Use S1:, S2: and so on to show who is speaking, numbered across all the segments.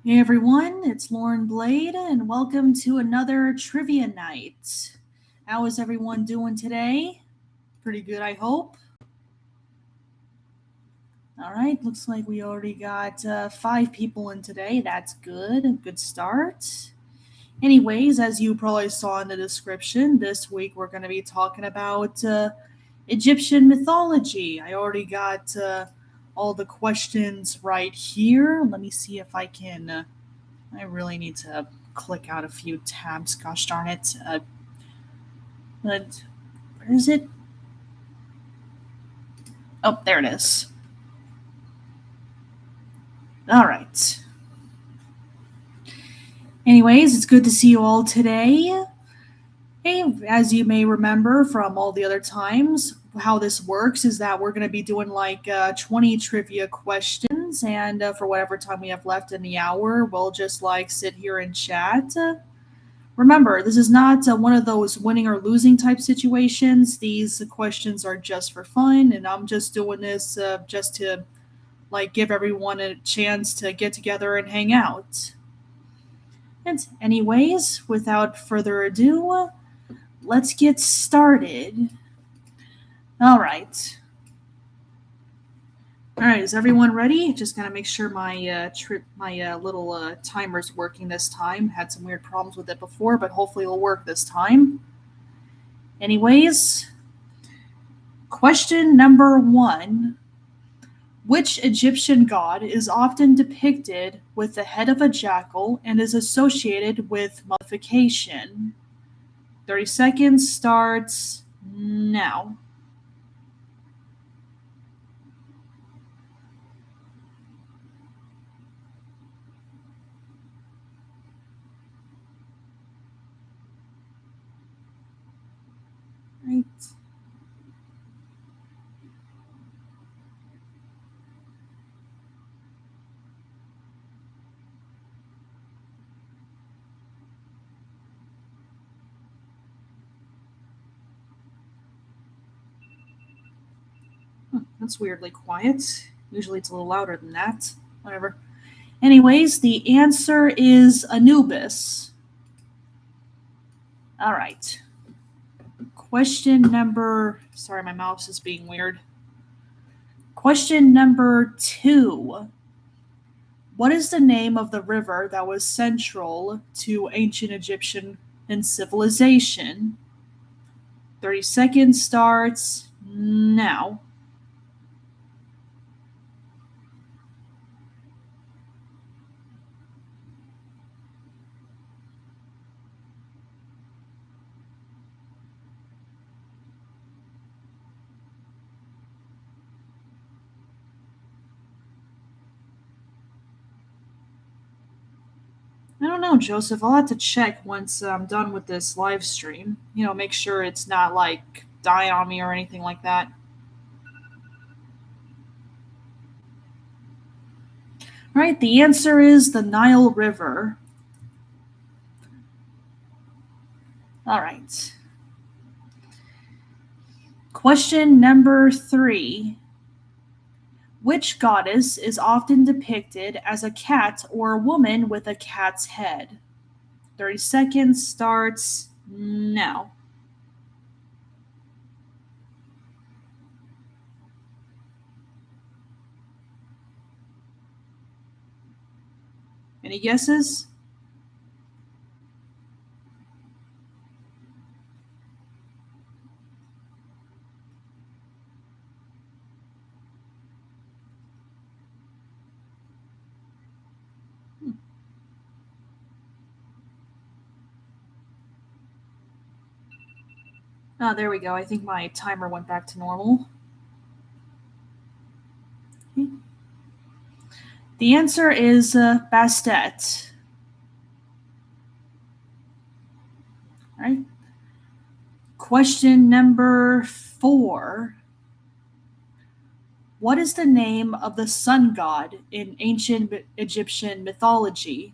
S1: Hey everyone, it's LaurenBlade, and welcome to another trivia night. How is everyone doing today? Pretty good, I hope. All right, looks like we already got 5 people in today. That's good, a good start. Anyways, as you probably saw in the description, this week we're going to be talking about Egyptian mythology. I already got all the questions right here. Let me see if I can. I really need to click out a few tabs. Gosh darn it. But where is it? Oh, there it is. All right. Anyways, it's good to see you all today. Hey, as you may remember from all the other times, how this works is that we're going to be doing like 20 trivia questions, and for whatever time we have left in the hour, we'll just like sit here and chat. Remember, this is not one of those winning or losing type situations. These questions are just for fun, and I'm just doing this just to like give everyone a chance to get together and hang out. And anyways, without further ado, let's get started. All right. All right, is everyone ready? Just gotta make sure my little timer's working this time. Had some weird problems with it before, but hopefully it'll work this time. Anyways, question number 1. Which Egyptian god is often depicted with the head of a jackal and is associated with mummification? 30 seconds starts now. Right. That's weirdly quiet. Usually it's a little louder than that. Whatever. Anyways, the answer is Anubis. All right. Question number. Sorry, my mouse is being weird. Question number 2. What is the name of the river that was central to ancient Egyptian civilization? 30 seconds starts now. I don't know, Joseph. I'll have to check once I'm done with this live stream. Make sure it's not like dying on me or anything like that. All right, the answer is the Nile River. All right. Question number 3. Which goddess is often depicted as a cat or a woman with a cat's head? 30 seconds starts now. Any guesses? Oh, there we go. I think my timer went back to normal. Okay. The answer is Bastet. All right. Question number 4. What is the name of the sun god in ancient Egyptian mythology?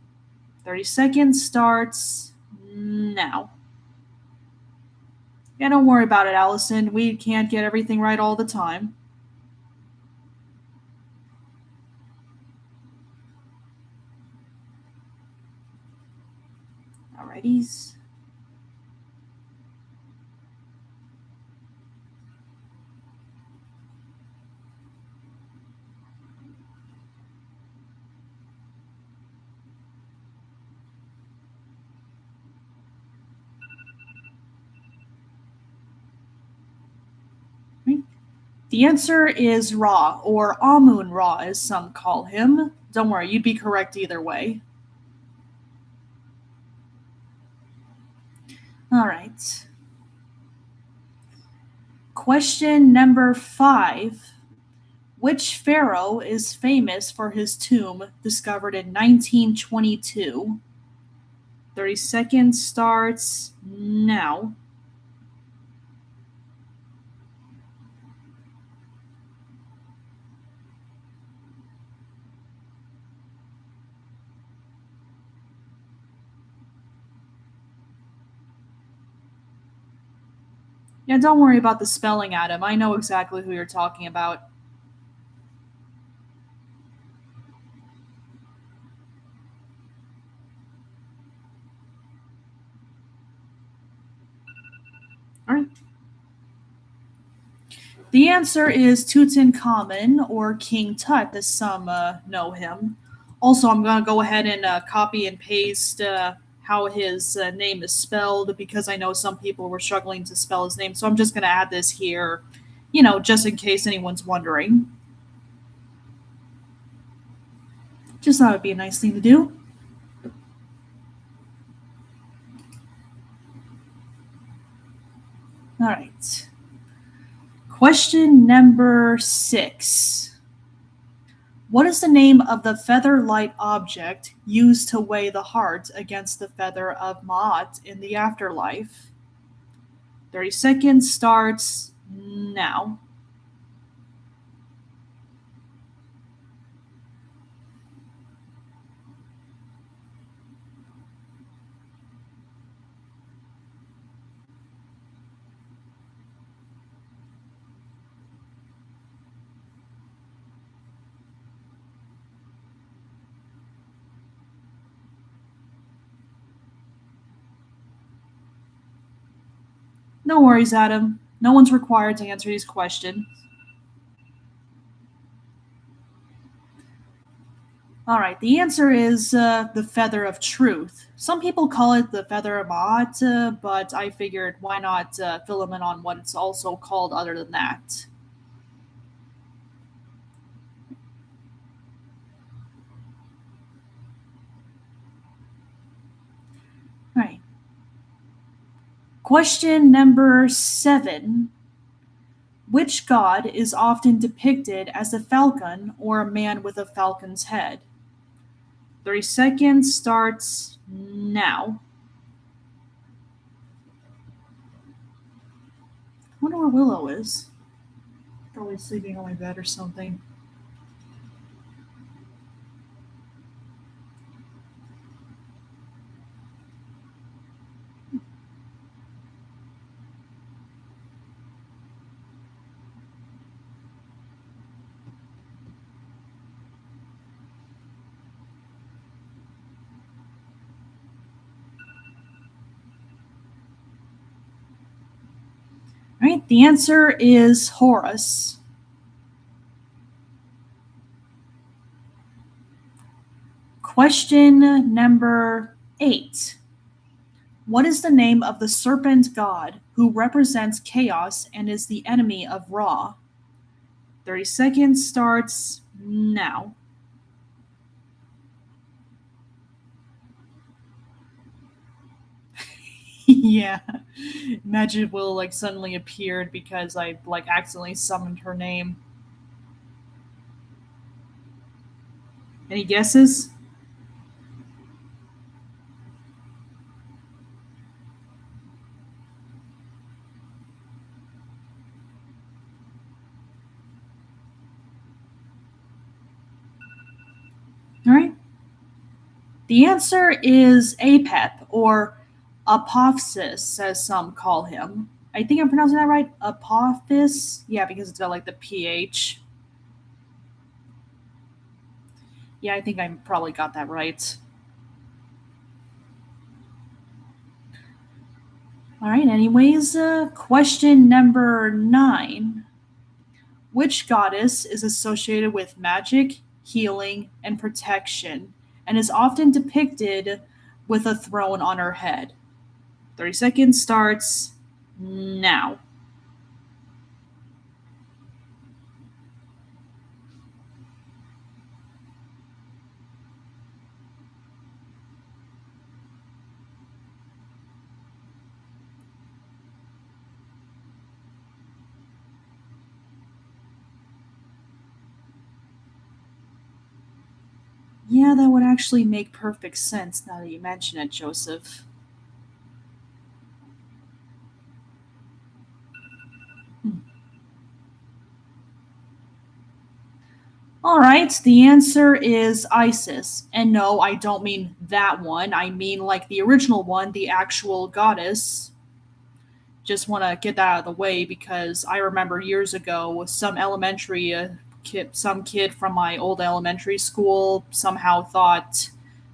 S1: 30 seconds starts now. Yeah, don't worry about it, Allison. We can't get everything right all the time. Alrighties. The answer is Ra, or Amun Ra, as some call him. Don't worry, you'd be correct either way. All right. Question number 5. Which pharaoh is famous for his tomb discovered in 1922? 30 seconds starts now. Yeah, don't worry about the spelling, Adam. I know exactly who you're talking about. All right. The answer is Tutankhamun, or King Tut, as some know him. Also, I'm going to go ahead and copy and paste how his name is spelled because I know some people were struggling to spell his name. So I'm just going to add this here, just in case anyone's wondering. Just thought it'd be a nice thing to do. All right. Question number 6. What is the name of the feather-light object used to weigh the heart against the feather of Ma'at in the afterlife? 30 seconds starts now. No worries, Adam. No one's required to answer these questions. All right, the answer is the feather of truth. Some people call it the feather of Ma'at, but I figured why not fill them in on what it's also called other than that. All right. Question number 7. Which god is often depicted as a falcon or a man with a falcon's head? 30 seconds starts now. I wonder where Willow is. Probably sleeping on my bed or something. All right, the answer is Horus. Question number 8. What is the name of the serpent god who represents chaos and is the enemy of Ra? 30 seconds starts now. Yeah. Imagine Will like suddenly appeared because I like accidentally summoned her name. Any guesses? All right. The answer is Apep, or Apophis, as some call him. I think I'm pronouncing that right. Apophis? Yeah, because it's got like the PH. Yeah, I think I probably got that right. All right, anyways, question number 9. Which goddess is associated with magic, healing, and protection, and is often depicted with a throne on her head? 30 seconds starts now. Yeah, that would actually make perfect sense now that you mention it, Joseph. Hmm. All right, the answer is Isis. And no, I don't mean that one. I mean like the original one, the actual goddess. Just want to get that out of the way because I remember years ago some elementary some kid from my old elementary school somehow thought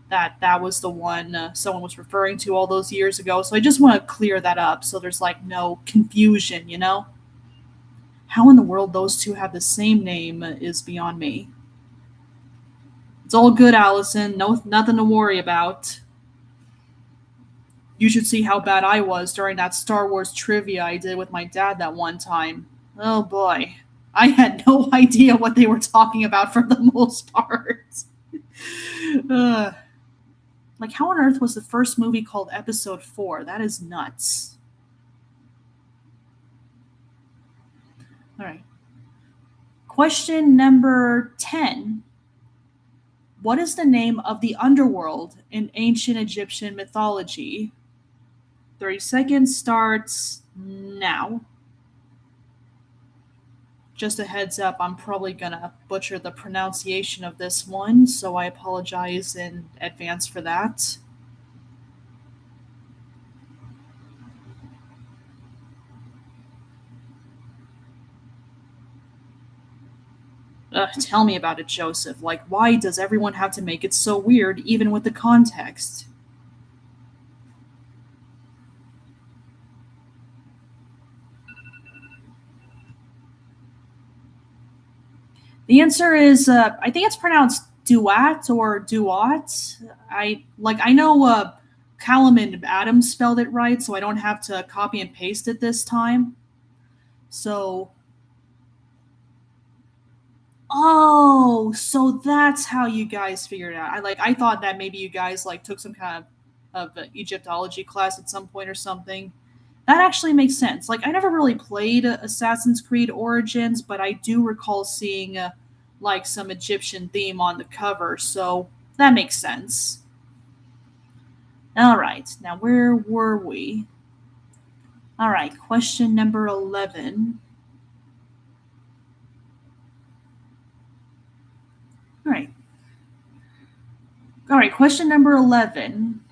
S1: that that was the one someone was referring to all those years ago. So I just want to clear that up so there's like no confusion, you know? How in the world those two have the same name is beyond me. It's all good, Allison. No, nothing to worry about. You should see how bad I was during that Star Wars trivia I did with my dad that one time. Oh boy. I had no idea what they were talking about for the most part. Ugh. Like, how on earth was the first movie called Episode 4? That is nuts. All right. Question number 10. What is the name of the underworld in ancient Egyptian mythology? 30 seconds starts now. Just a heads up, I'm probably gonna butcher the pronunciation of this one, so I apologize in advance for that. Tell me about it, Joseph. Like, why does everyone have to make it so weird, even with the context? The answer is, I think it's pronounced duat or duat. I know Callum and Adams spelled it right, so I don't have to copy and paste it this time. So, oh, so that's how you guys figured it out. I thought that maybe you guys like took some kind of Egyptology class at some point or something. That actually makes sense. Like I never really played Assassin's Creed Origins, but I do recall seeing like some Egyptian theme on the cover, so that makes sense. All right, now where were we? All right, question number 11. All right. All right, question number 11.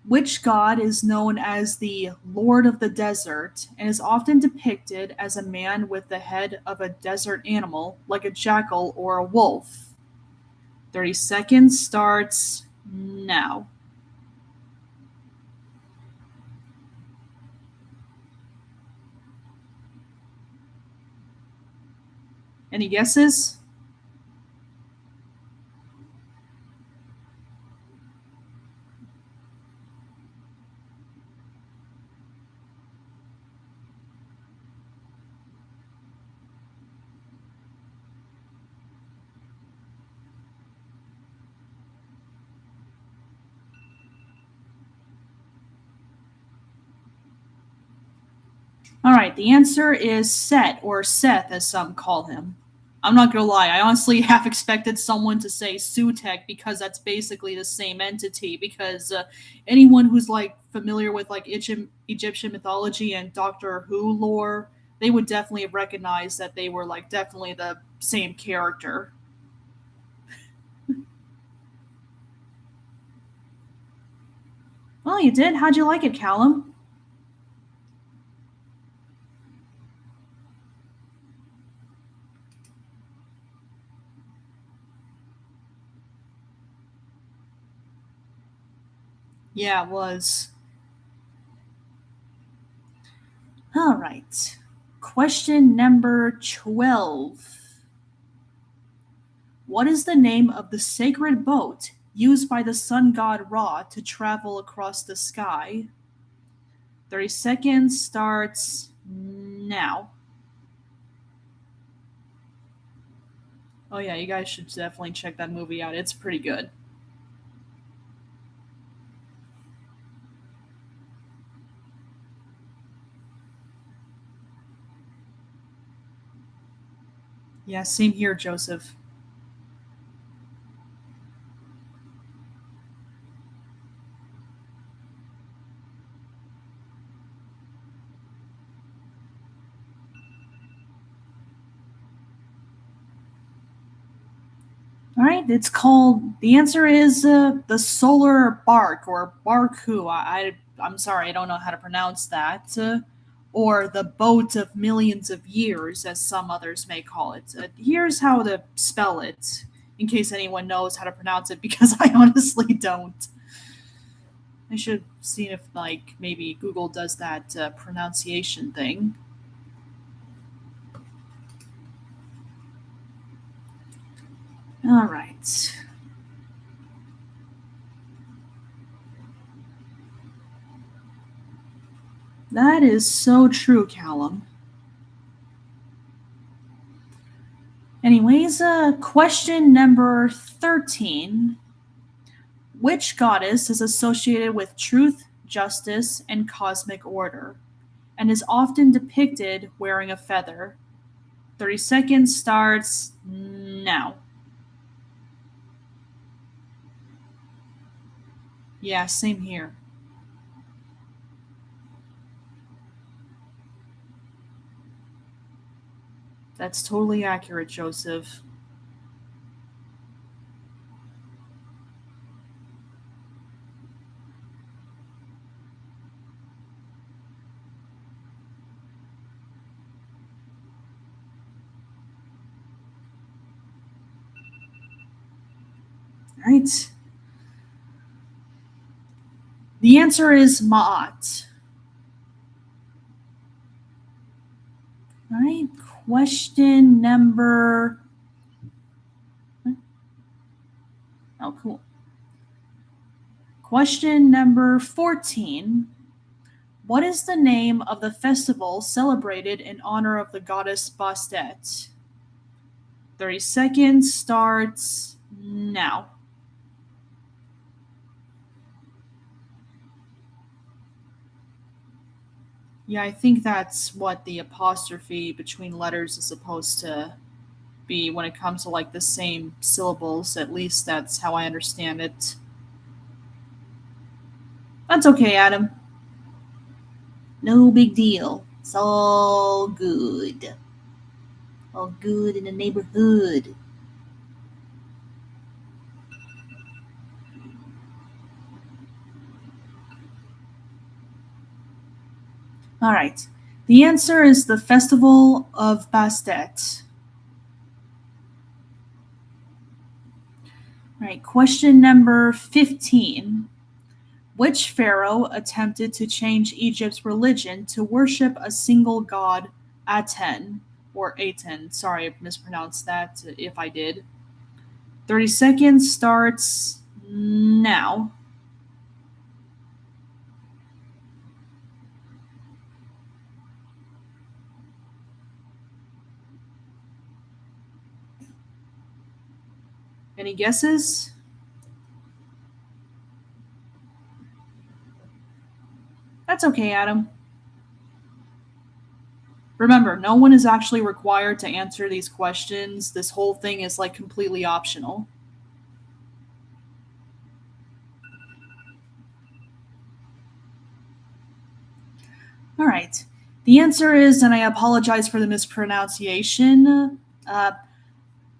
S1: Which god is known as the Lord of the Desert and is often depicted as a man with the head of a desert animal, like a jackal or a wolf? 30 seconds starts now. Any guesses? All right, the answer is Set, or Seth as some call him. I'm not gonna lie, I honestly half expected someone to say Sutek because that's basically the same entity. Because anyone who's like familiar with like Egyptian mythology and Doctor Who lore, they would definitely have recognized that they were like definitely the same character. Well, you did. How'd you like it, Callum? Yeah, it was. right. Question number 12. What is the name of the sacred boat used by the sun god Ra to travel across the sky? 30 seconds starts now. Oh yeah, you guys should definitely check that movie out. It's pretty good. Yeah, same here, Joseph. All right, it's called. The answer is the Solar Bark or Barku. I'm sorry, I don't know how to pronounce that. Or the Boat of Millions of Years, as some others may call it. Here's how to spell it, in case anyone knows how to pronounce it, because I honestly don't. I should see if like maybe Google does that pronunciation thing. All right. That is so true, Callum. Anyways, question number 13. Which goddess is associated with truth, justice, and cosmic order, and is often depicted wearing a feather? 30 seconds starts now. Yeah, same here. That's totally accurate, Joseph. All right. The answer is Ma'at. All right. Question number. Oh, cool. Question number 14. What is the name of the festival celebrated in honor of the goddess Bastet? 30 seconds starts now. Yeah, I think that's what the apostrophe between letters is supposed to be when it comes to like the same syllables. At least that's how I understand it. That's okay, Adam. No big deal. It's all good. All good in the neighborhood. All right. The answer is the Festival of Bastet. All right. Question number 15. Which pharaoh attempted to change Egypt's religion to worship a single god, Aten, or Aten? Sorry, I mispronounced that if I did. 30 seconds starts now. Any guesses? That's okay, Adam. Remember, no one is actually required to answer these questions. This whole thing is like completely optional. All right. The answer is, and I apologize for the mispronunciation,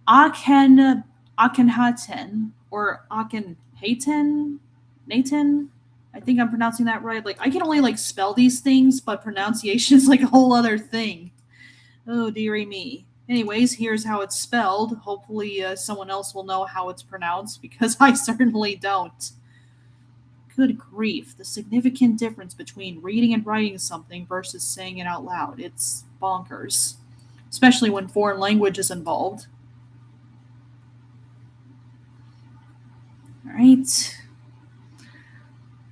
S1: Aken Akhenaten or Akhenaten, Nathan. I think I'm pronouncing that right. Like I can only like spell these things, but pronunciation is like a whole other thing. Oh dearie me. Anyways, here's how it's spelled. Hopefully, someone else will know how it's pronounced because I certainly don't. Good grief. The significant difference between reading and writing something versus saying it out loud. It's bonkers. Especially when foreign language is involved. All right.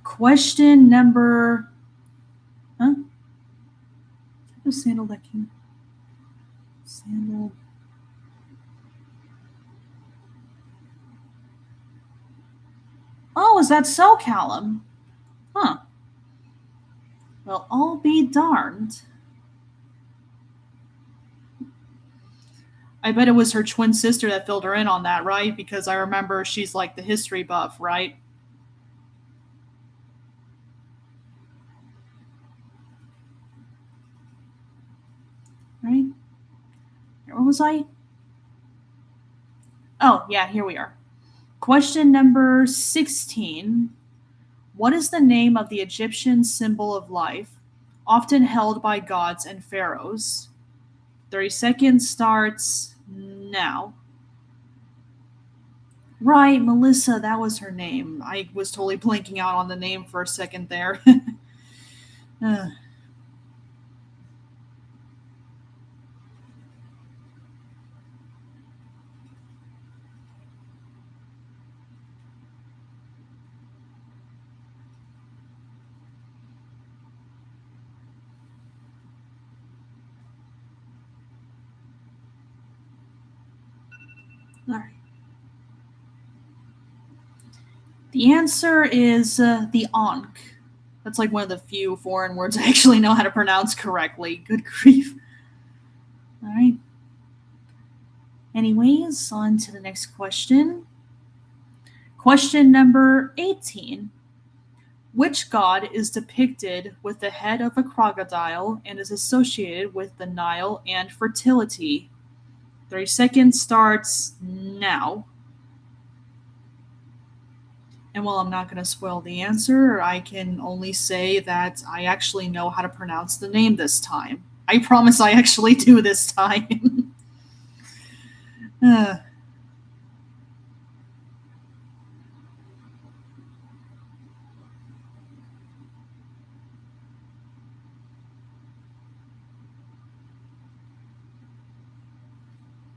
S1: Question number. Huh? No sandal that can. Sandal. Oh, is that so, Callum? Huh. Well, I'll be darned. I bet it was her twin sister that filled her in on that, right? Because I remember she's like the history buff, right? Right? Where was I? Oh, yeah, here we are. Question number 16. What is the name of the Egyptian symbol of life, often held by gods and pharaohs? 30 seconds starts now. Right, Melissa, that was her name. I was totally blanking out on the name for a second there. All right. The answer is the Ankh. That's like one of the few foreign words I actually know how to pronounce correctly. Good grief. All right. Anyways, on to the next question. Question number 18. Which god is depicted with the head of a crocodile and is associated with the Nile and fertility? 30 seconds starts now. And while I'm not going to spoil the answer, I can only say that I actually know how to pronounce the name this time. I promise I actually do this time.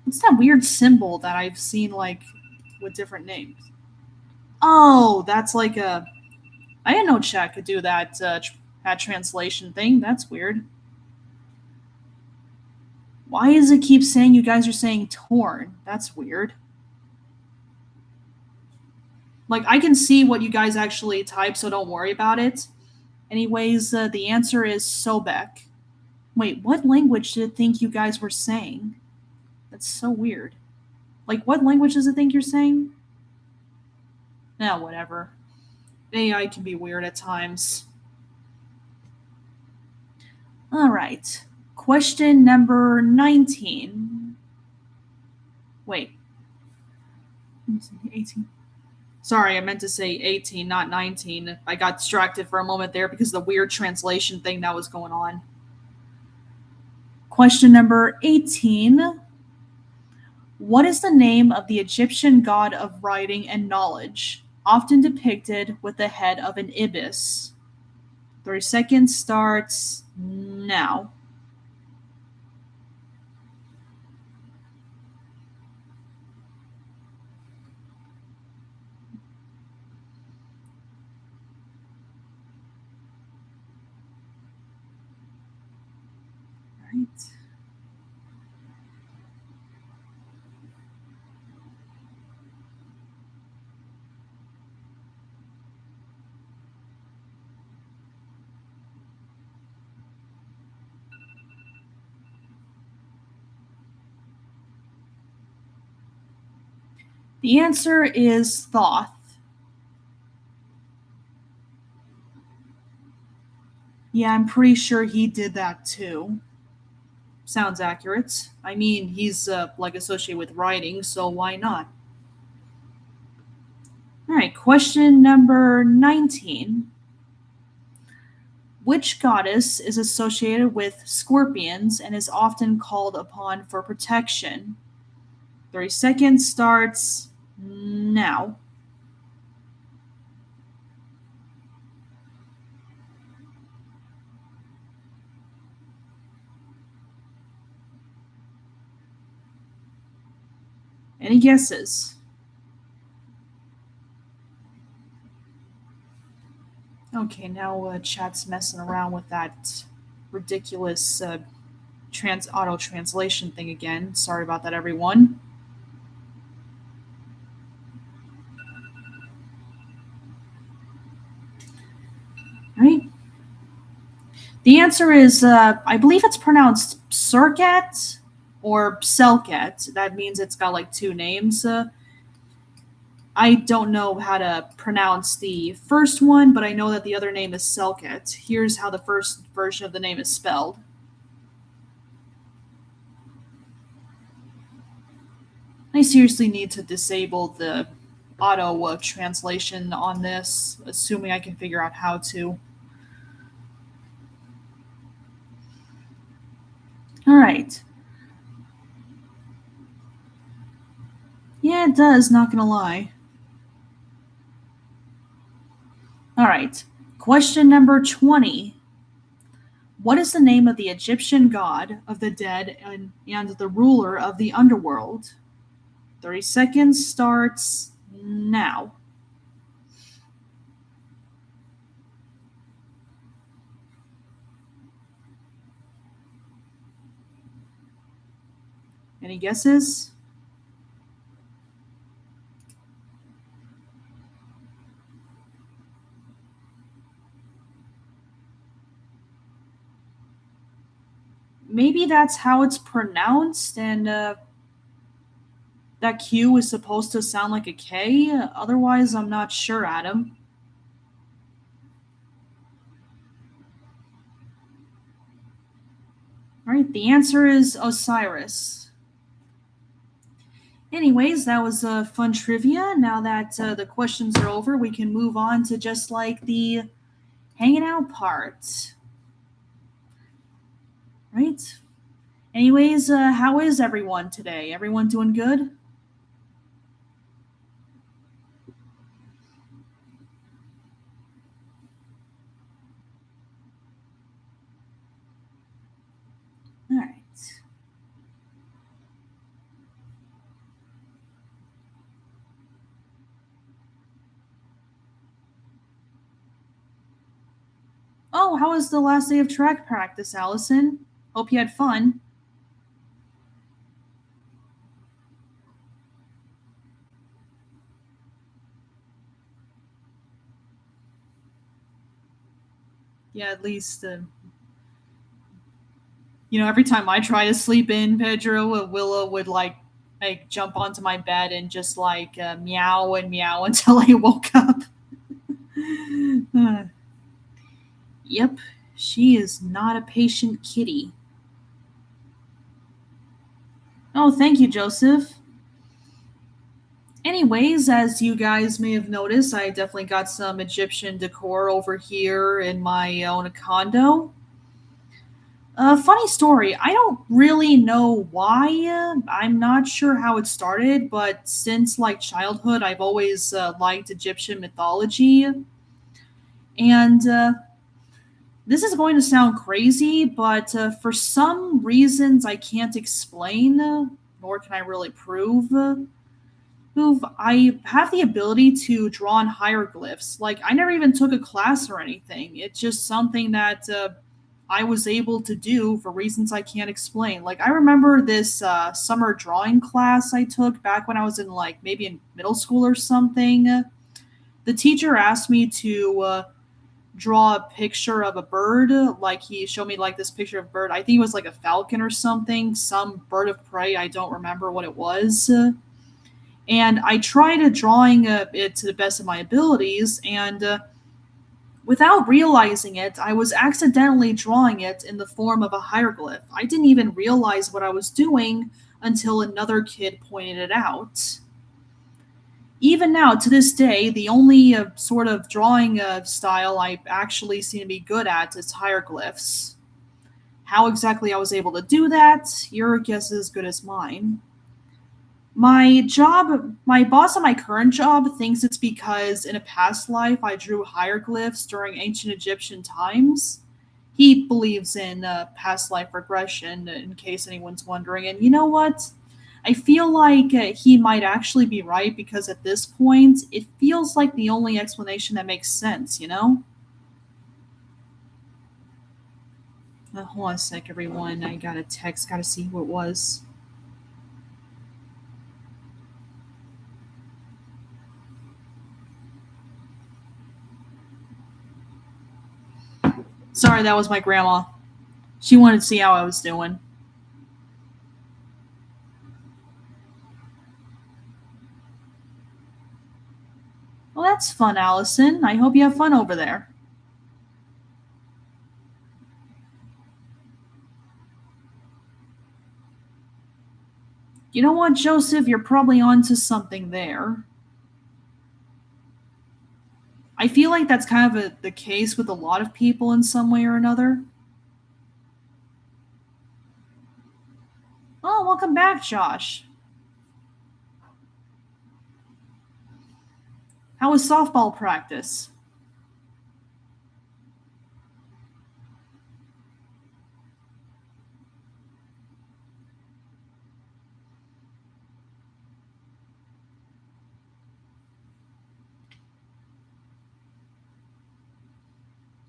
S1: What's that weird symbol that I've seen like with different names? Oh, that's like a. I didn't know chat could do that that translation thing. That's weird. Why does it keep saying you guys are saying torn? That's weird. Like I can see what you guys actually type, so don't worry about it. Anyways, the answer is Sobek. Wait, what language did it think you guys were saying? That's so weird. Like, what language does it think you're saying? Nah, whatever. AI can be weird at times. All right. Question number 19. Wait. 18. Sorry, I meant to say 18, not 19. I got distracted for a moment there because of the weird translation thing that was going on. Question number 18. What is the name of the Egyptian god of writing and knowledge, often depicted with the head of an ibis? 30 seconds starts now. Right. The answer is Thoth. Yeah, I'm pretty sure he did that too. Sounds accurate. I mean, he's like associated with writing, so why not? All right, question number 19. Which goddess is associated with scorpions and is often called upon for protection? 30 seconds starts now. Any guesses? Okay, now chat's messing around with that ridiculous auto translation thing again. Sorry about that, everyone. Right? The answer is, I believe it's pronounced Circat or Selket. That means it's got like two names. I don't know how to pronounce the first one, but I know that the other name is Selket. Here's how the first version of the name is spelled. I seriously need to disable the auto translation on this, assuming I can figure out how to. All right. Yeah, it does, not gonna lie. All right. Question number 20. What is the name of the Egyptian god of the dead and the ruler of the underworld? 30 seconds starts now. Any guesses? Maybe that's how it's pronounced, and that Q is supposed to sound like a K. Otherwise, I'm not sure, Adam. All right, the answer is Osiris. Anyways, that was fun trivia. Now that the questions are over, we can move on to just like the hanging out part. Right? Anyways, how is everyone today? Everyone doing good? All right. Oh, how was the last day of track practice, Allison? Hope you had fun. Yeah, at least every time I try to sleep in, Pedro, Willow would like jump onto my bed and just like meow and meow until I woke up. Uh, yep, she is not a patient kitty. Oh, thank you, Joseph. Anyways, as you guys may have noticed, I definitely got some Egyptian decor over here in my own condo. Funny story. I don't really know why. I'm not sure how it started, but since like childhood, I've always liked Egyptian mythology. And this is going to sound crazy, but for some reasons I can't explain, nor can I really prove. I have the ability to draw on hieroglyphs. Like I never even took a class or anything. It's just something that I was able to do for reasons I can't explain. Like I remember this summer drawing class I took back when I was in like maybe in middle school or something. The teacher asked me to draw a picture of a bird. Like he showed me like this picture of a bird. I think it was like a falcon or something, some bird of prey. I don't remember what it was. And I tried drawing it to the best of my abilities, and without realizing it, I was accidentally drawing it in the form of a hieroglyph. I didn't even realize what I was doing until another kid pointed it out. Even now, to this day, the only sort of drawing style I actually seem to be good at is hieroglyphs. How exactly I was able to do that, your guess is as good as mine. My boss at my current job thinks it's because in a past life I drew hieroglyphs during ancient Egyptian times. He believes in past life regression, in case anyone's wondering. And you know what? I feel like he might actually be right because at this point, it feels like the only explanation that makes sense, you know? Hold on a sec, everyone. I got a text, gotta see who it was. Sorry, that was my grandma. She wanted to see how I was doing. Well, that's fun, Allison. I hope you have fun over there. You know what, Joseph? You're probably onto something there. I feel like that's kind of the case with a lot of people in some way or another. Oh, welcome back, Josh. How was softball practice?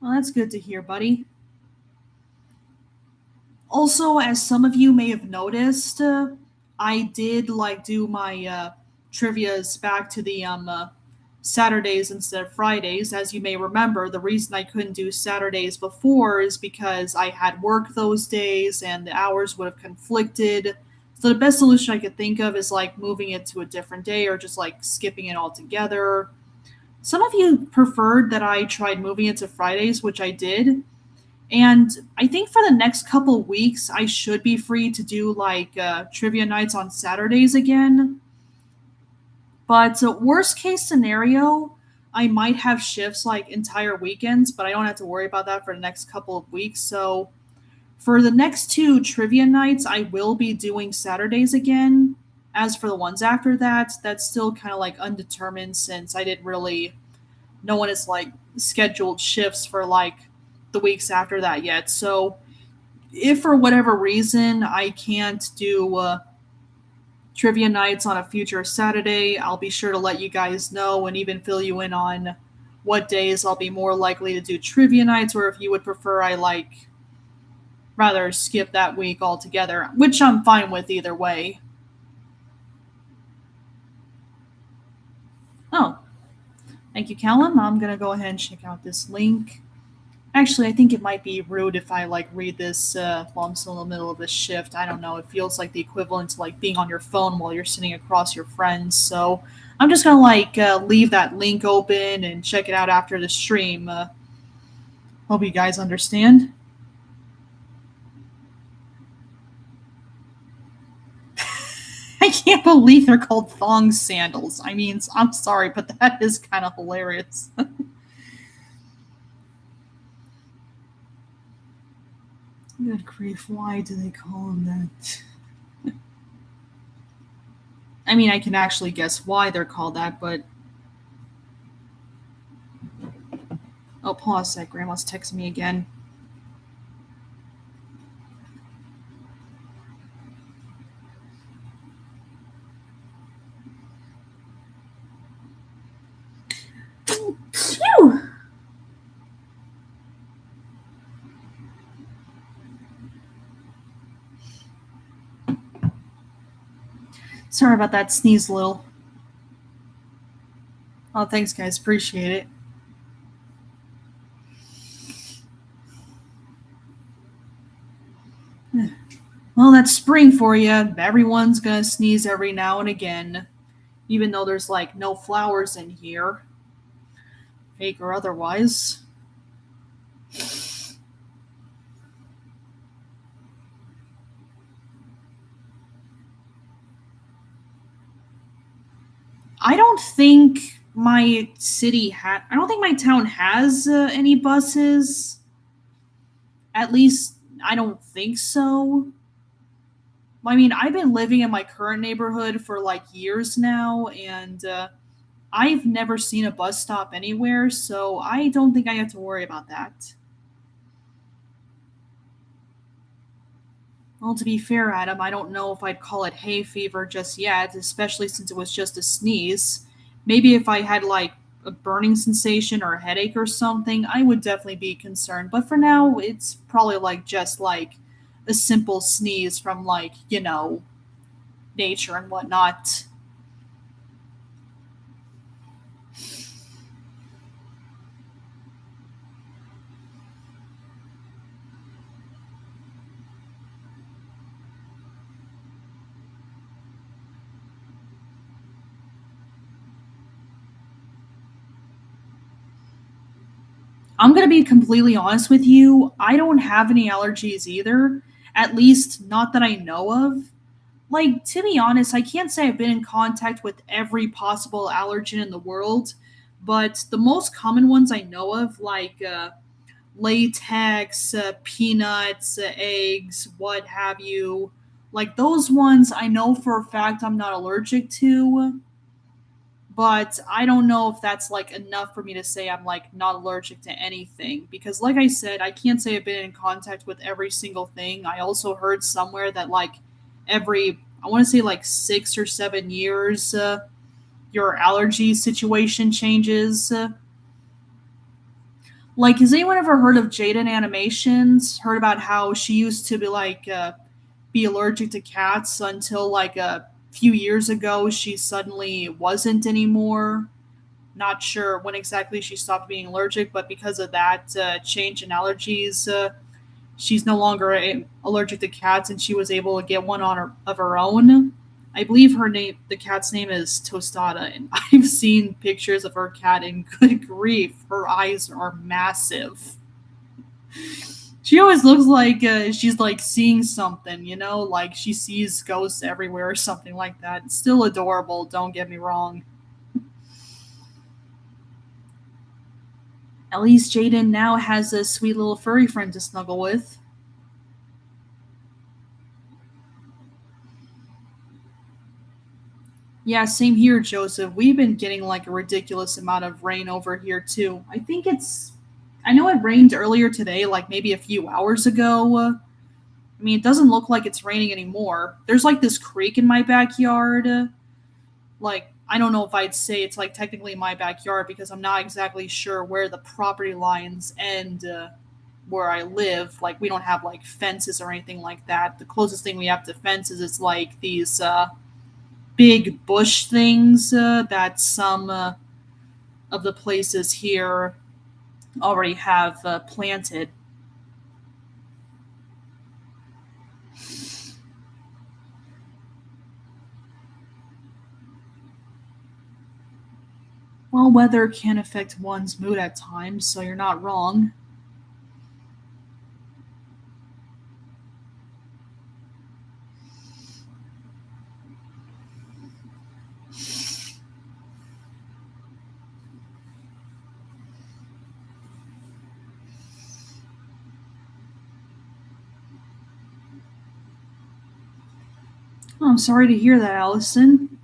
S1: Well, that's good to hear, buddy. Also, as some of you may have noticed, I did like do my trivia's back to the Saturdays instead of Fridays. As you may remember, the reason I couldn't do Saturdays before is because I had work those days and the hours would have conflicted. So the best solution I could think of is like moving it to a different day or just like skipping it altogether. Some of you preferred that I tried moving it to Fridays, which I did. And I think for the next couple weeks, I should be free to do like trivia nights on Saturdays again. But worst case scenario, I might have shifts like entire weekends, but I don't have to worry about that for the next couple of weeks. So for the next two trivia nights, I will be doing Saturdays again. As for the ones after that, that's still kind of like undetermined since I didn't really, no one has like scheduled shifts for like the weeks after that yet. So if for whatever reason I can't do trivia nights on a future Saturday, I'll be sure to let you guys know and even fill you in on what days I'll be more likely to do trivia nights, or if you would prefer I like rather skip that week altogether, which I'm fine with either way. Oh, thank you, Callum. I'm gonna go ahead and check out this link. Actually, I think it might be rude if I like read this while I'm still in the middle of this shift. I don't know. It feels like the equivalent to like being on your phone while you're sitting across your friends. So I'm just gonna like leave that link open and check it out after the stream. Hope you guys understand. I can't believe they're called thong sandals. I mean, I'm sorry, but that is kind of hilarious. Good grief, why do they call them that? I mean, I can actually guess why they're called that, but. Oh, pause a sec. Grandma's texting me again. Phew! Sorry about that sneeze, little. Oh, thanks, guys. Appreciate it. Well, that's spring for you. Everyone's gonna sneeze every now and again, even though there's like no flowers in here, fake or otherwise. I don't think my I don't think my town has any buses. At least I don't think so. I mean, I've been living in my current neighborhood for like years now, and I've never seen a bus stop anywhere, so I don't think I have to worry about that. Well, to be fair, Adam, I don't know if I'd call it hay fever just yet, especially since it was just a sneeze. Maybe if I had like a burning sensation or a headache or something, I would definitely be concerned. But for now, it's probably like just like a simple sneeze from like, nature and whatnot. I'm going to be completely honest with you. I don't have any allergies either, at least not that I know of. Like, to be honest, I can't say I've been in contact with every possible allergen in the world, but the most common ones I know of, like latex, peanuts, eggs, what have you, like those ones I know for a fact I'm not allergic to, but I don't know if that's like enough for me to say I'm like not allergic to anything because like I said, I can't say I've been in contact with every single thing. I also heard somewhere that like every I want to say like 6 or 7 years your allergy situation changes. Like has anyone ever heard of Jaden Animations? Heard about how she used to be allergic to cats until like a few years ago she suddenly wasn't anymore. Not sure when exactly she stopped being allergic, but because of that change in allergies, she's no longer allergic to cats, and she was able to get one of her own. I believe her name, the cat's name is Tostada, and I've seen pictures of her cat, and good grief, her eyes are massive. She always looks like she's like seeing something, like she sees ghosts everywhere or something like that. It's still adorable, don't get me wrong. At least Jaden now has a sweet little furry friend to snuggle with. Yeah, same here, Joseph. We've been getting like a ridiculous amount of rain over here too. I know it rained earlier today, like maybe a few hours ago. I mean, it doesn't look like it's raining anymore. There's like this creek in my backyard. Like, I don't know if I'd say it's like technically my backyard because I'm not exactly sure where the property lines end where I live. Like, we don't have like fences or anything like that. The closest thing we have to fences is like these big bush things that some of the places here already have planted. Well, weather can affect one's mood at times, so you're not wrong. Oh, I'm sorry to hear that, Allison.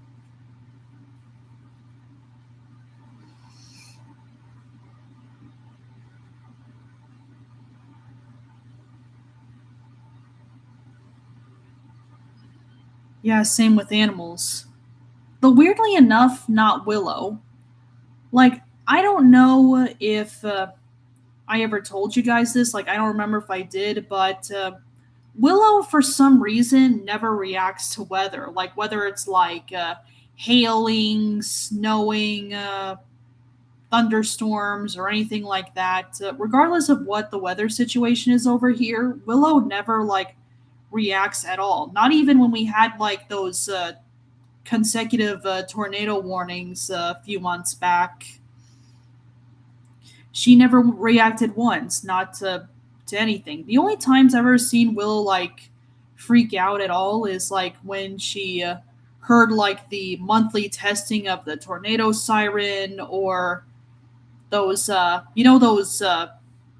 S1: Yeah, same with animals. But weirdly enough, not Willow. Like, I don't know if I ever told you guys this. Like, I don't remember if I did, but Willow, for some reason, never reacts to weather. Like, whether it's like hailing, snowing, thunderstorms, or anything like that. Regardless of what the weather situation is over here, Willow never like reacts at all. Not even when we had like those consecutive tornado warnings a few months back. She never reacted once, not to anything. The only times I've ever seen Willow like freak out at all is like when she heard like the monthly testing of the tornado siren or those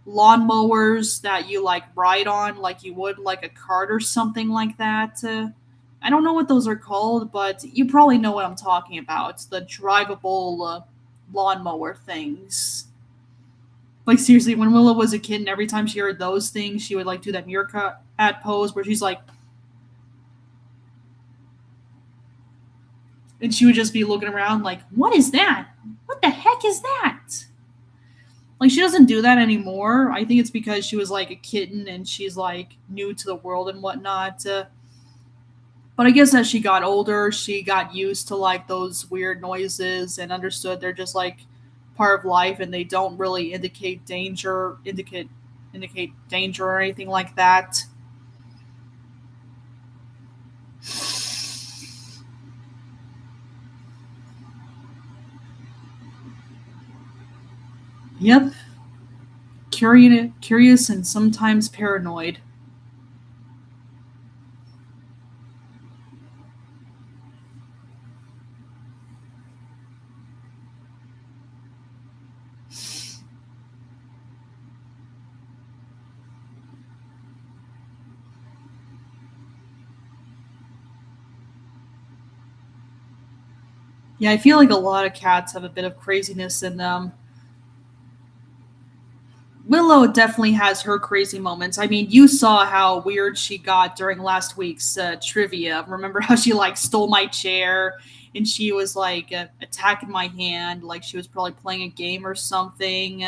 S1: lawnmowers that you like ride on like you would like a cart or something like that. I don't know what those are called, but you probably know what I'm talking about. It's the drivable lawnmower things. Like seriously, when Willow was a kid, and every time she heard those things, she would like do that meerkat pose where she's like And she would just be looking around like, what is that? What the heck is that? Like, she doesn't do that anymore. I think it's because she was like a kitten and she's like new to the world and whatnot. But I guess as she got older, she got used to like those weird noises and understood they're just like part of life and they don't really indicate danger or anything like that. Yep, curious and sometimes paranoid. Yeah, I feel like a lot of cats have a bit of craziness in them. Willow definitely has her crazy moments. I mean, you saw how weird she got during last week's trivia. Remember how she like stole my chair and she was like attacking my hand, like she was probably playing a game or something.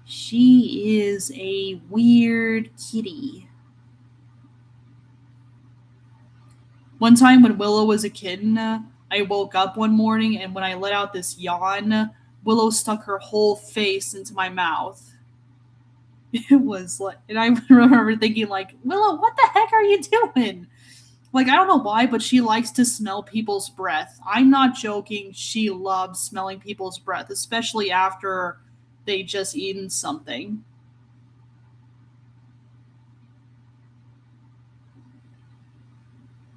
S1: She is a weird kitty. One time when Willow was a kitten, I woke up one morning and when I let out this yawn, Willow stuck her whole face into my mouth. It was like, and I remember thinking, like, Willow, what the heck are you doing? Like, I don't know why, but she likes to smell people's breath. I'm not joking. She loves smelling people's breath, especially after they just eaten something.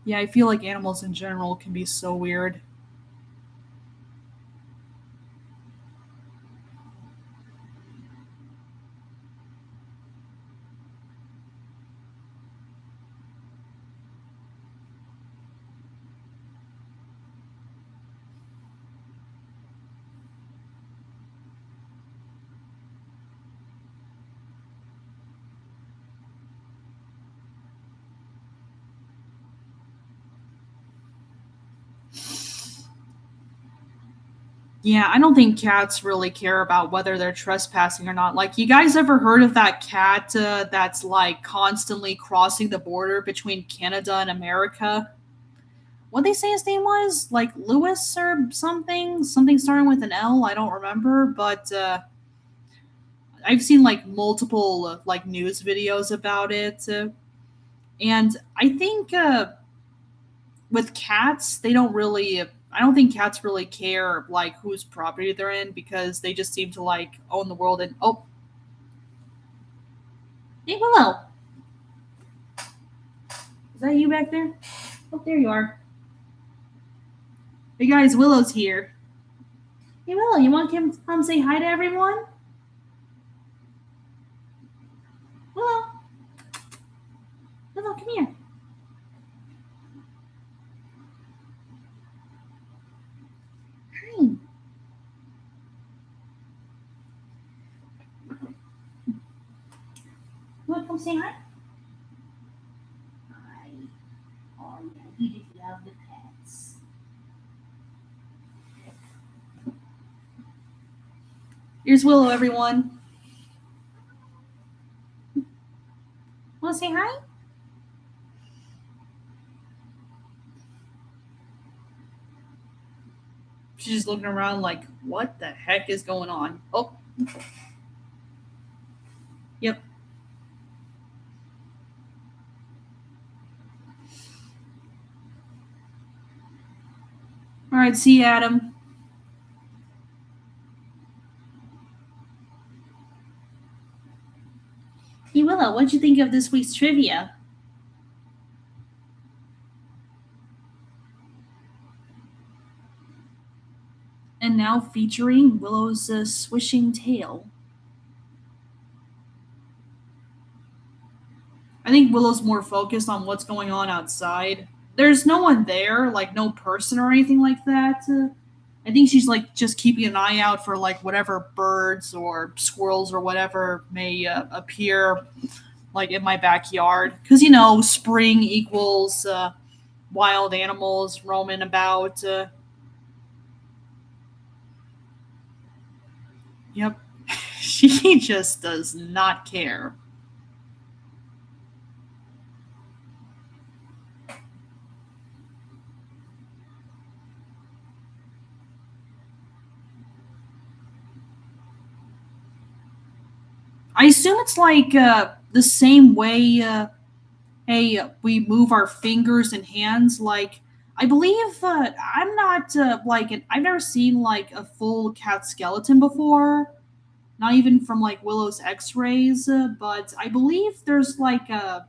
S1: Yeah, I feel like animals in general can be so weird. Yeah, I don't think cats really care about whether they're trespassing or not. Like, you guys ever heard of that cat that's like constantly crossing the border between Canada and America? What they say his name was? Like Lewis or something? Something starting with an L. I don't remember, but I've seen like multiple like news videos about it, and I think with cats, they don't really. I don't think cats really care like whose property they're in because they just seem to like own the world. And oh, hey Willow, is that you back there? Oh, there you are. Hey guys, Willow's here. Hey Willow, you want to come say hi to everyone? Willow, Willow, come here. Hi. You want to come say hi? Hi. Oh yeah, you just love the pets. Here's Willow, everyone. Want to say hi? She's just looking around like, what the heck is going on? Oh, yep. All right, see you, Adam. Hey, Willow, what'd you think of this week's trivia? And now featuring Willow's swishing tail. I think Willow's more focused on what's going on outside. There's no one there, like no person or anything like that. I think she's like just keeping an eye out for like whatever birds or squirrels or whatever may appear like in my backyard because you know spring equals wild animals roaming about. Yep. She just does not care. I assume it's like the same way hey, we move our fingers and hands. Like, I believe I'm not I've never seen like a full cat skeleton before, not even from like Willow's X-rays, but I believe there's like a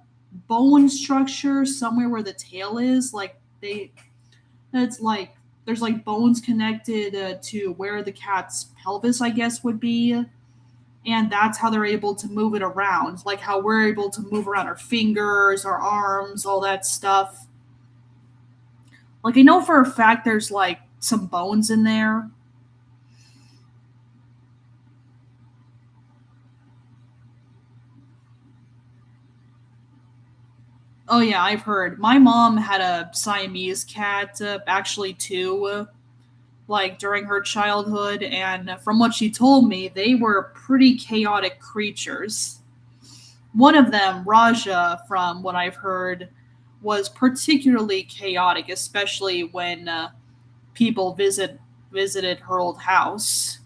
S1: bone structure somewhere where the tail is. Like they, it's like there's like bones connected to where the cat's pelvis, I guess, would be, and that's how they're able to move it around, like how we're able to move around our fingers, our arms, all that stuff. Like I know for a fact there's like some bones in there. Oh yeah, I've heard. My mom had a Siamese cat, actually two, like during her childhood, and from what she told me, they were pretty chaotic creatures. One of them, Raja, from what I've heard, was particularly chaotic, especially when people visited her old house.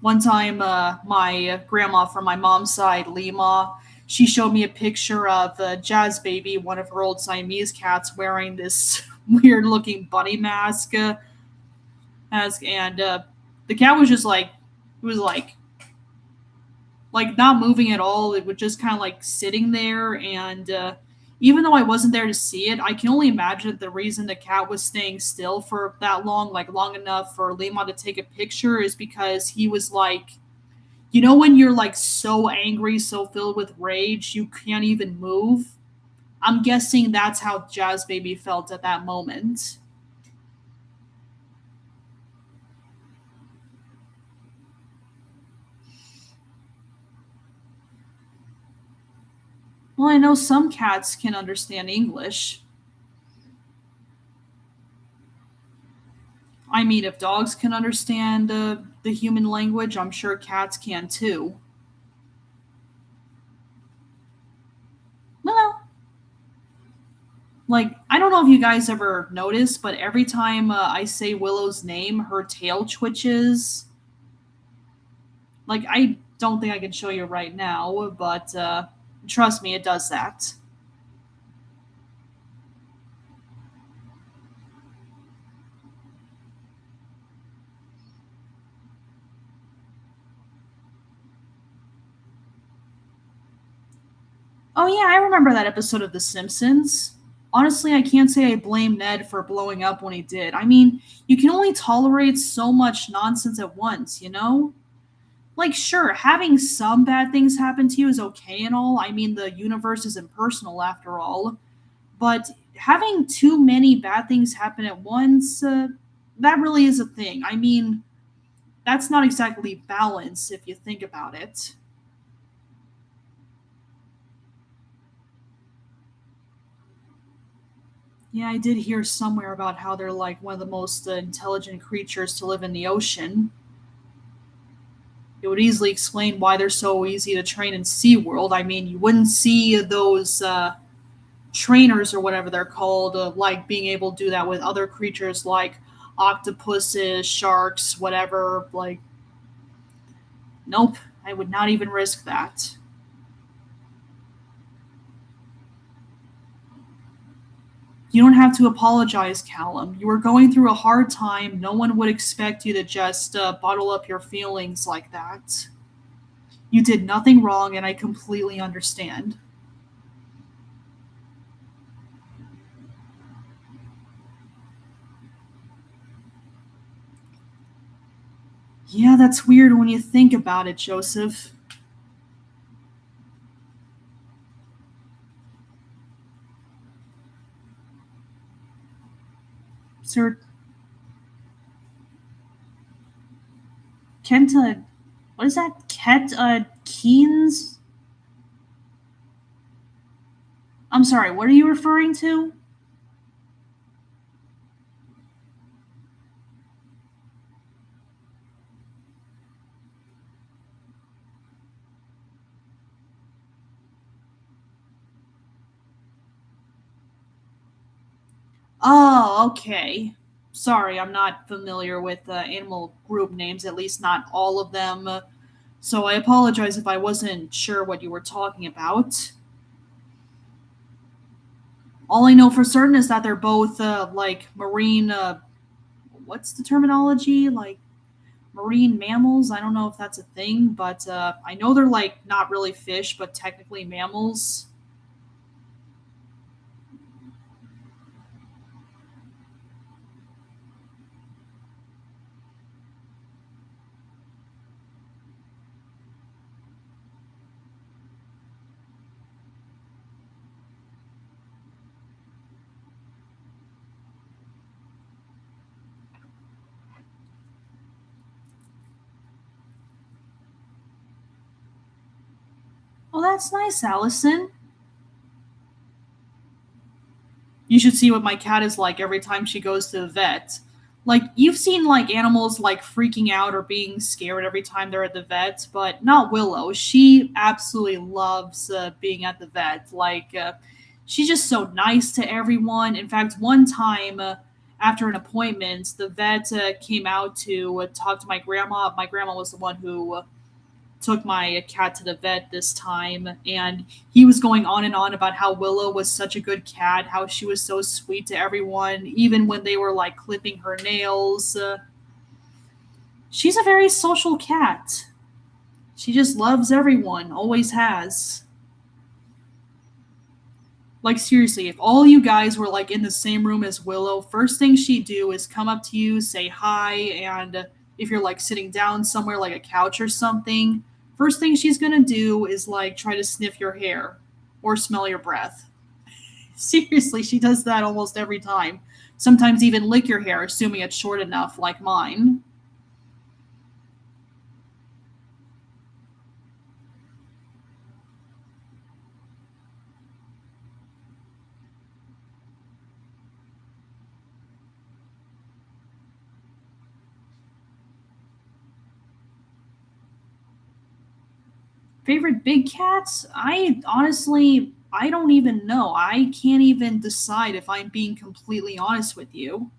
S1: One time, my grandma from my mom's side, Lima, she showed me a picture of Jazz Baby, one of her old Siamese cats, wearing this weird looking bunny mask. And the cat was just like, it was like not moving at all. It was just kind of like sitting there. And even though I wasn't there to see it, I can only imagine that the reason the cat was staying still for that long, like long enough for Lima to take a picture, is because he was like, you know, when you're like so angry, so filled with rage, you can't even move. I'm guessing that's how Jazz Baby felt at that moment. Well, I know some cats can understand English. I mean, if dogs can understand the human language, I'm sure cats can too. Well, like, I don't know if you guys ever noticed, but every time I say Willow's name, her tail twitches. Like, I don't think I can show you right now, but trust me, it does that. Oh, yeah, I remember that episode of The Simpsons. Honestly, I can't say I blame Ned for blowing up when he did. I mean, you can only tolerate so much nonsense at once, you know? Like, sure, having some bad things happen to you is okay and all. I mean, the universe is impersonal after all. But having too many bad things happen at once, that really is a thing. I mean, that's not exactly balance if you think about it. Yeah, I did hear somewhere about how they're like one of the most intelligent creatures to live in the ocean. It would easily explain why they're so easy to train in SeaWorld. I mean, you wouldn't see those trainers or whatever they're called, like being able to do that with other creatures like octopuses, sharks, whatever. Like, nope, I would not even risk that. You don't have to apologize, Callum. You were going through a hard time. No one would expect you to just bottle up your feelings like that. You did nothing wrong, and I completely understand. Yeah, that's weird when you think about it, Joseph. Sir Kenta, what is that? Ket Keens? I'm sorry, what are you referring to? Oh, okay. Sorry, I'm not familiar with animal group names, at least not all of them. So I apologize if I wasn't sure what you were talking about. All I know for certain is that they're both like marine. What's the terminology? Like marine mammals. I don't know if that's a thing, but I know they're like not really fish, but technically mammals. Well, that's nice, Allison. You should see what my cat is like every time she goes to the vet. Like you've seen like animals like freaking out or being scared every time they're at the vet, but not Willow. She absolutely loves being at the vet. She's just so nice to everyone. In fact, one time after an appointment, the vet came out to talk to my grandma. My grandma was the one who took my cat to the vet this time, and he was going on and on about how Willow was such a good cat, how she was so sweet to everyone, even when they were like clipping her nails. She's a very social cat. She just loves everyone, always has. Like seriously, if all you guys were like in the same room as Willow, first thing she'd do is come up to you, say hi, and if you're like sitting down somewhere like a couch or something, first thing she's gonna do is like try to sniff your hair or smell your breath. Seriously, she does that almost every time. Sometimes even lick your hair, assuming it's short enough, like mine. Favorite big cats? I don't even know. I can't even decide if I'm being completely honest with you.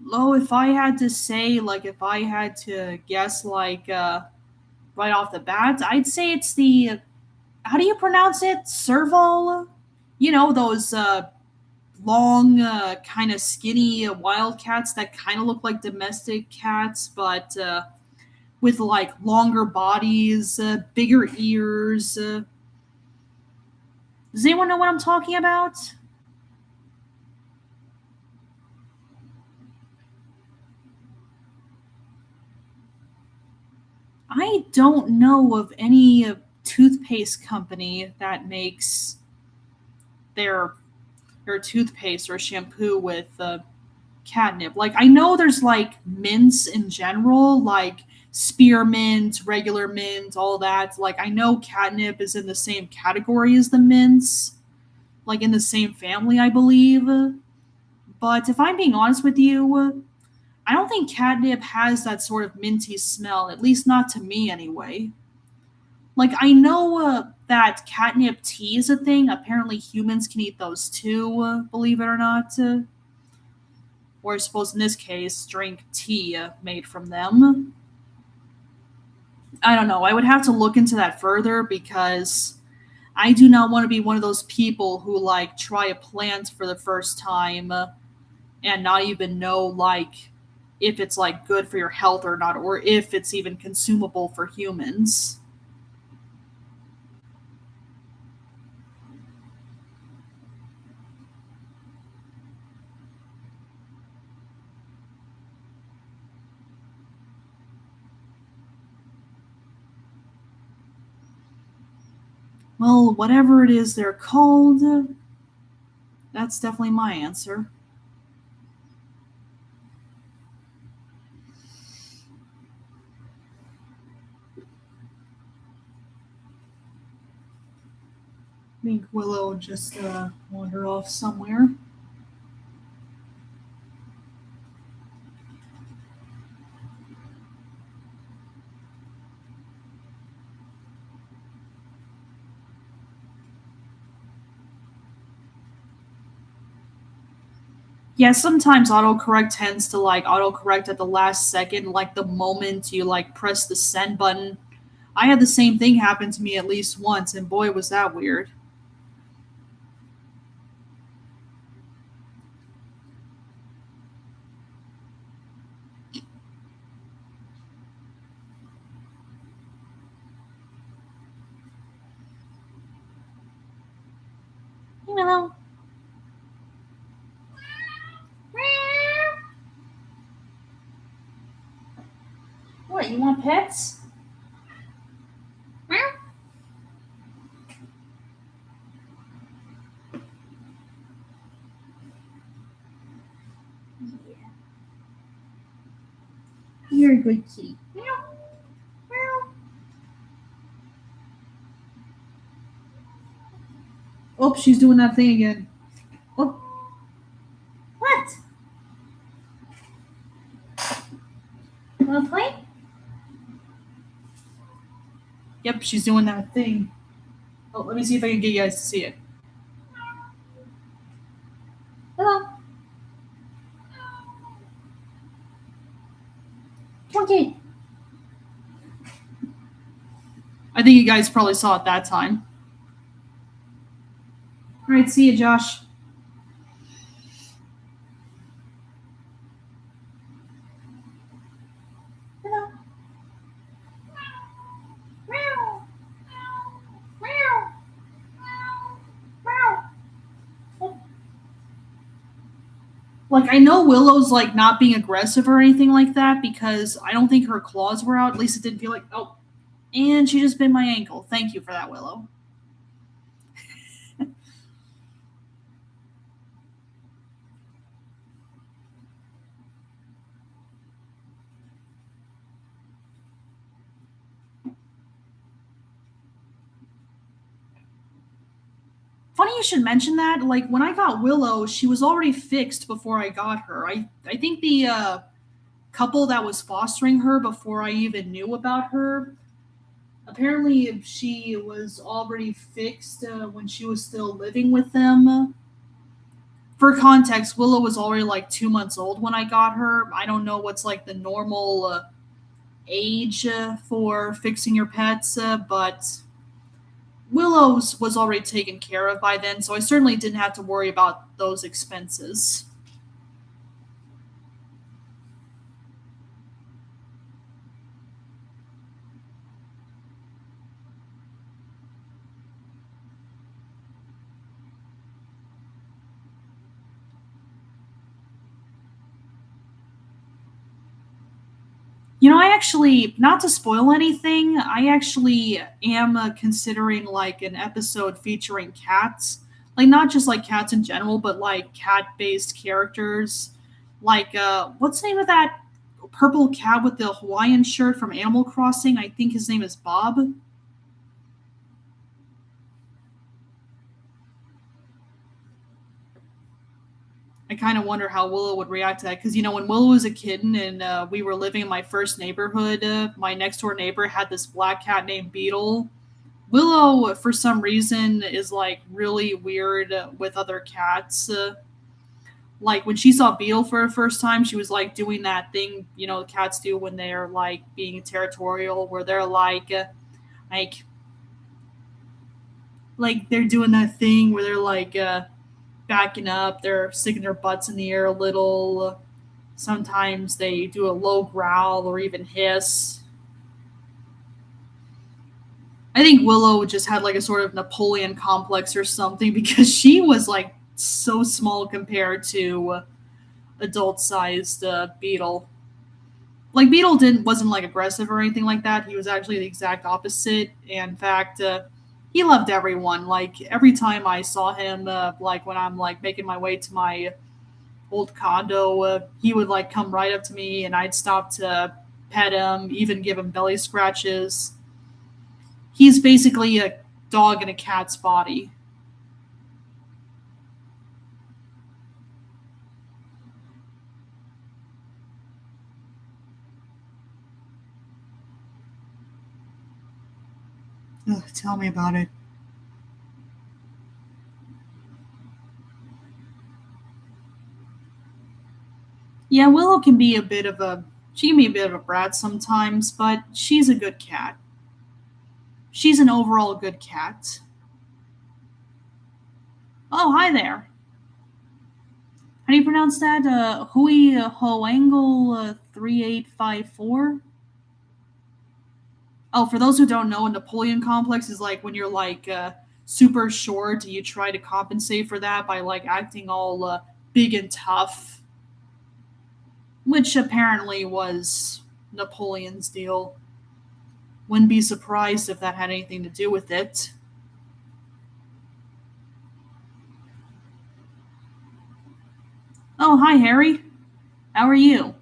S1: Lo, if I had to say, like, if I had to guess, right off the bat, I'd say it's the, how do you pronounce it? Serval? You know, those, long, kind of skinny wild cats that kind of look like domestic cats, but, with, like, longer bodies, bigger ears. Does anyone know what I'm talking about? I don't know of any toothpaste company that makes their or toothpaste or shampoo with catnip. Like I know there's like mints in general, like spearmint, regular mint, all that. Like I know catnip is in the same category as the mints, like in the same family, I believe. But if I'm being honest with you, I don't think catnip has that sort of minty smell, at least not to me anyway. Like I know that catnip tea is a thing. Apparently humans can eat those too, believe it or not. Or I suppose in this case, drink tea made from them. I don't know. I would have to look into that further because I do not want to be one of those people who like try a plant for the first time and not even know like if it's like good for your health or not, or if it's even consumable for humans. Well, whatever it is they're called, that's definitely my answer. think Willow just wandered off somewhere. Yeah, sometimes autocorrect tends to like autocorrect at the last second, like the moment you like press the send button. I had the same thing happen to me at least once, and boy, was that weird. You know. What, you want pets? You're a good kitty. Oh, she's doing that thing again. Oh, what? You wanna play? Yep, she's doing that thing. Oh, let me see if I can get you guys to see it. Hello. Okay. I think you guys probably saw it that time. All right, see you, Josh. Hello. Meow. Meow. Meow. Like I know Willow's like not being aggressive or anything like that because I don't think her claws were out. At least it didn't feel like oh, and she just bit my ankle. Thank you for that, Willow. Funny you should mention that. Like when I got Willow, she was already fixed before I got her. I think the couple that was fostering her before I even knew about her. Apparently, she was already fixed when she was still living with them. For context, Willow was already like 2 months old when I got her. I don't know what's like the normal age for fixing your pets, but Willow's was already taken care of by then, so I certainly didn't have to worry about those expenses. You know, I actually, not to spoil anything, I actually am considering like an episode featuring cats. Like, not just like cats in general, but like cat based characters. Like, what's the name of that purple cat with the Hawaiian shirt from Animal Crossing? I think his name is Bob. I kind of wonder how Willow would react to that because, you know, when Willow was a kitten and we were living in my first neighborhood, my next door neighbor had this black cat named Beetle. Willow, for some reason, is like really weird with other cats. Like when she saw Beetle for the first time, she was like doing that thing, you know, cats do when they're like being territorial, where they're like, like they're doing that thing where they're like backing up, they're sticking their butts in the air a little. Sometimes they do a low growl or even hiss. I think Willow just had like a sort of Napoleon complex or something because she was like so small compared to adult sized Beetle. Like Beetle didn't wasn't like aggressive or anything like that. He was actually the exact opposite. And in fact, he loved everyone. Like every time I saw him, like when I'm like making my way to my old condo, he would like come right up to me and I'd stop to pet him, even give him belly scratches. He's basically a dog in a cat's body. Ugh, tell me about it. Yeah, Willow can be a bit of a she can be a bit of a brat sometimes, but she's a good cat. She's an overall good cat. Oh, hi there. How do you pronounce that? Hui Hoangle 3854? Oh, for those who don't know, a Napoleon complex is like when you're like super short, you try to compensate for that by like acting all big and tough, which apparently was Napoleon's deal. Wouldn't be surprised if that had anything to do with it. Oh, hi, Harry. How are you?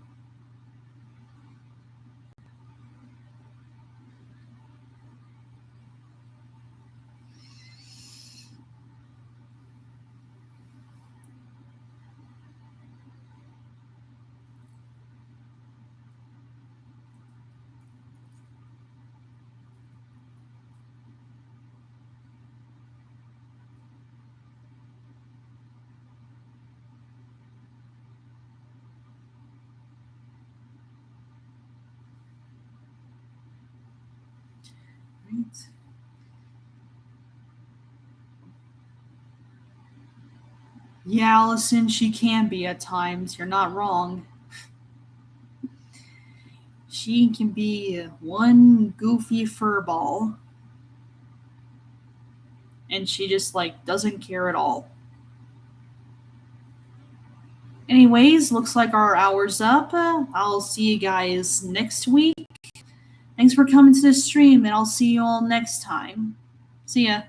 S1: Right. Yeah, Allison, she can be at times. You're not wrong. She can be one goofy furball, and she just like doesn't care at all. Anyways, looks like our hour's up. I'll see you guys next week. Thanks for coming to the stream, and I'll see you all next time. See ya.